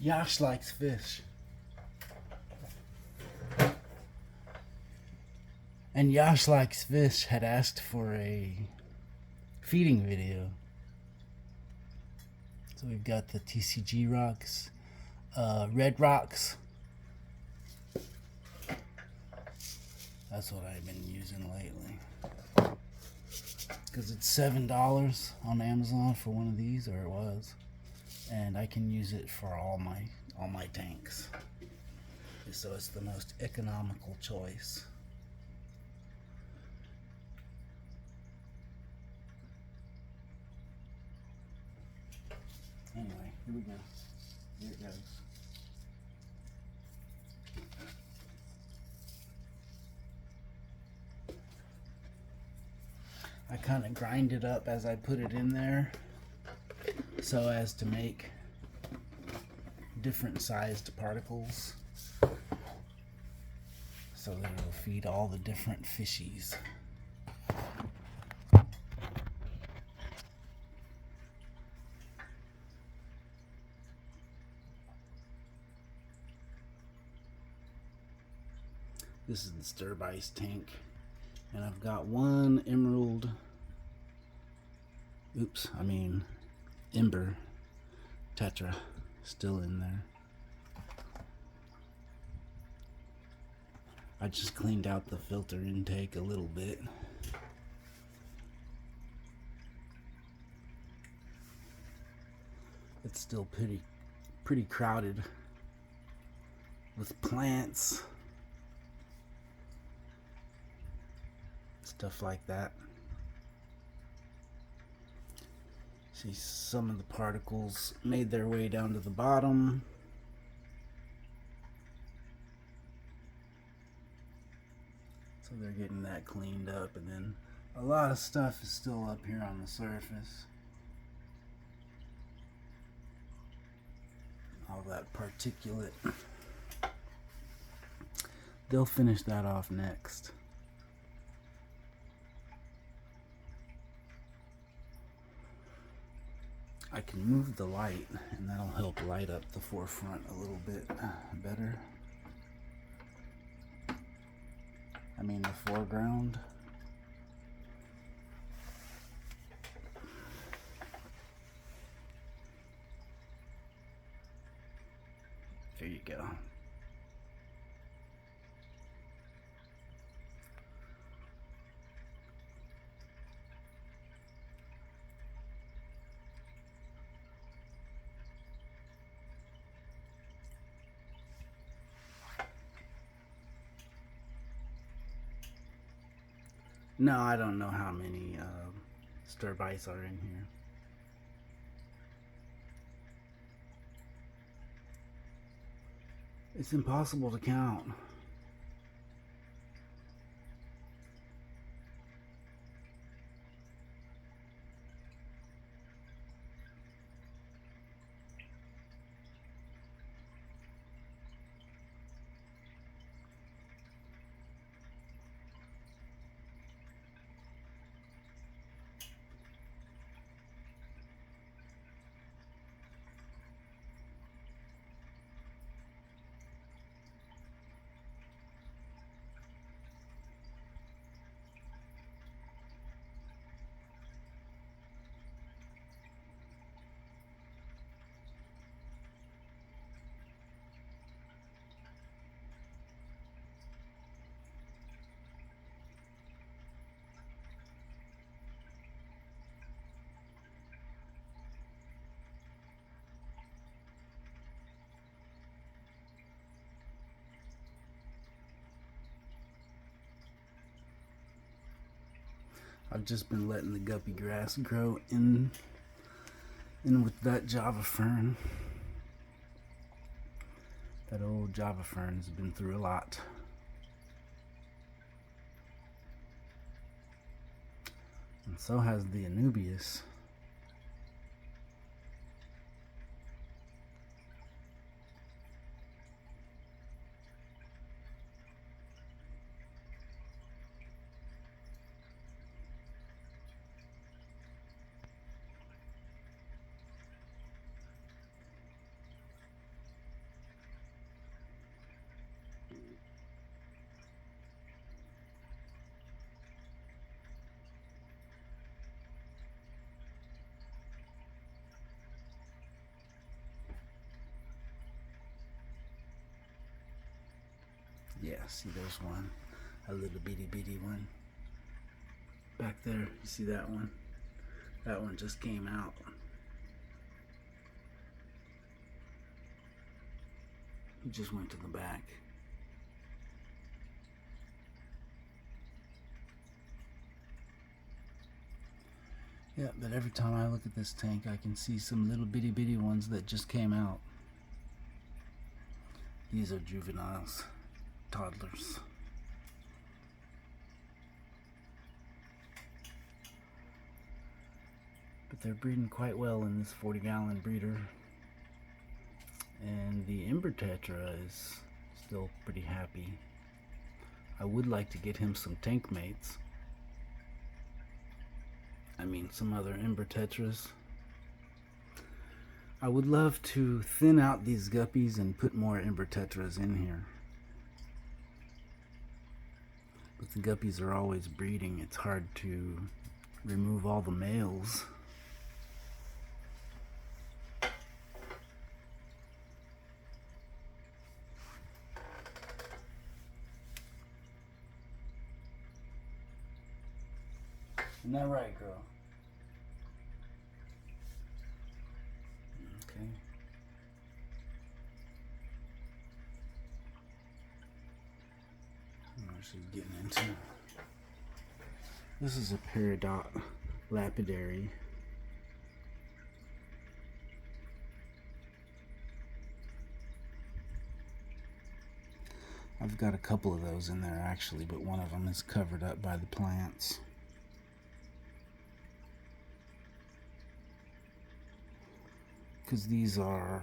Yash likes fish. And Yash Likes Fish had asked for a feeding video. So we've got the TCG rocks, red rocks. That's what I've been using lately. Because it's $7 on Amazon for one of these, or it was. And I can use it for all my tanks. So it's the most economical choice. Anyway, here we go. Here it goes. I kind of grind it up as I put it in there so as to make different sized particles so that it'll feed all the different fishies. This is the Sterbais tank, and I've got one emerald, ember tetra still in there. I just cleaned out the filter intake a little bit. It's still pretty crowded with plants, stuff like that. See, some of the particles made their way down to the bottom. So they're getting that cleaned up, and then a lot of stuff is still up here on the surface. All that particulate. They'll finish that off next. I can move the light, and that'll help light up the forefront a little bit better. I mean the foreground. There you go. No, I don't know how many Sterbais are in here. It's impossible to count. I've just been letting the guppy grass grow in with that Java fern. That old Java fern has been through a lot. And so has the Anubias. Yeah, see, there's one. A little bitty one. Back there, you see that one? That one just came out. He just went to the back. Yeah, but every time I look at this tank, I can see some little bitty ones that just came out. These are juveniles, toddlers. But they're breeding quite well in this 40-gallon breeder. And the Ember Tetra is still pretty happy. I would like to get him some tank mates. I mean, some other Ember Tetras. I would love to thin out these guppies and put more Ember Tetras in here. But the guppies are always breeding. It's hard to remove all the males. Isn't that right, girl? Okay. What she's getting into. This is a peridot lapidary. I've got a couple of those in there actually, but one of them is covered up by the plants. Because these are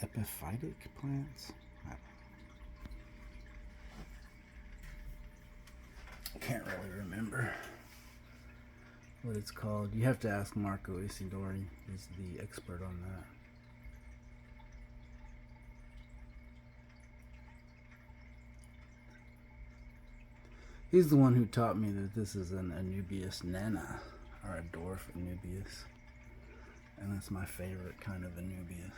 epiphytic plants. I can't really remember what it's called. You have to ask Marco Isidori. He's the expert on that. He's the one who taught me that this is an Anubias nana, or a dwarf Anubias. And that's my favorite kind of Anubias.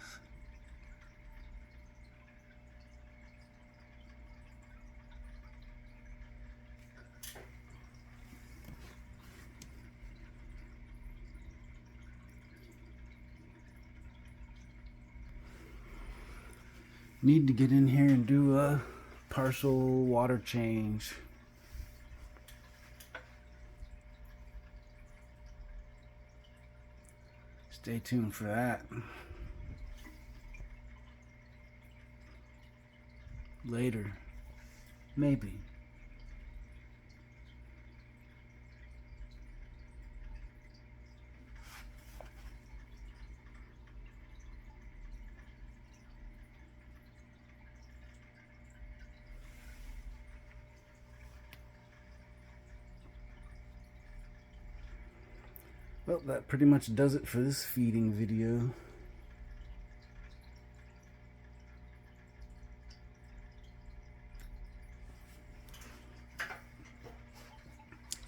Need to get in here and do a partial water change. Stay tuned for that. Later. Maybe. Well, that pretty much does it for this feeding video.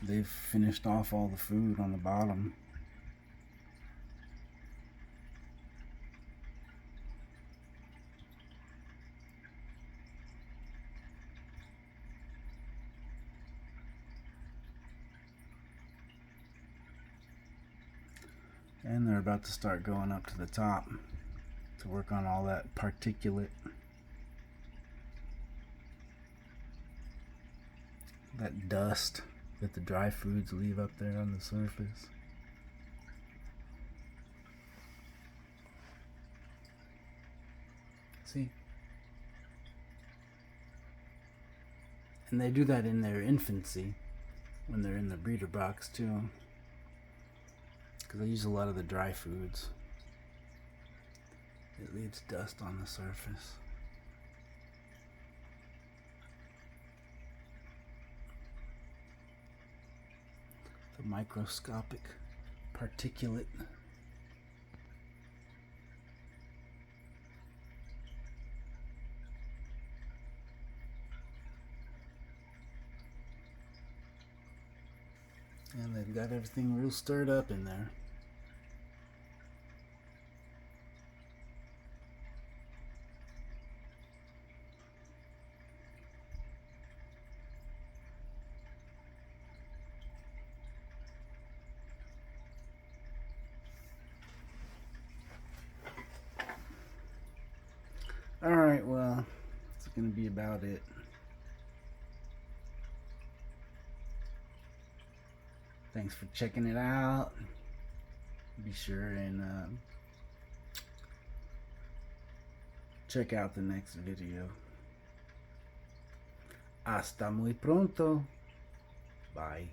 They've finished off all the food on the bottom. And they're about to start going up to the top to work on all that particulate. That dust that the dry foods leave up there on the surface. See? And they do that in their infancy when they're in the breeder box too. Because I use a lot of the dry foods. It leaves dust on the surface. The microscopic particulate. And they've got everything real stirred up in there. Alright, well, it's going to be about it. Thanks for checking it out. Be sure and check out the next video. Hasta muy pronto. Bye.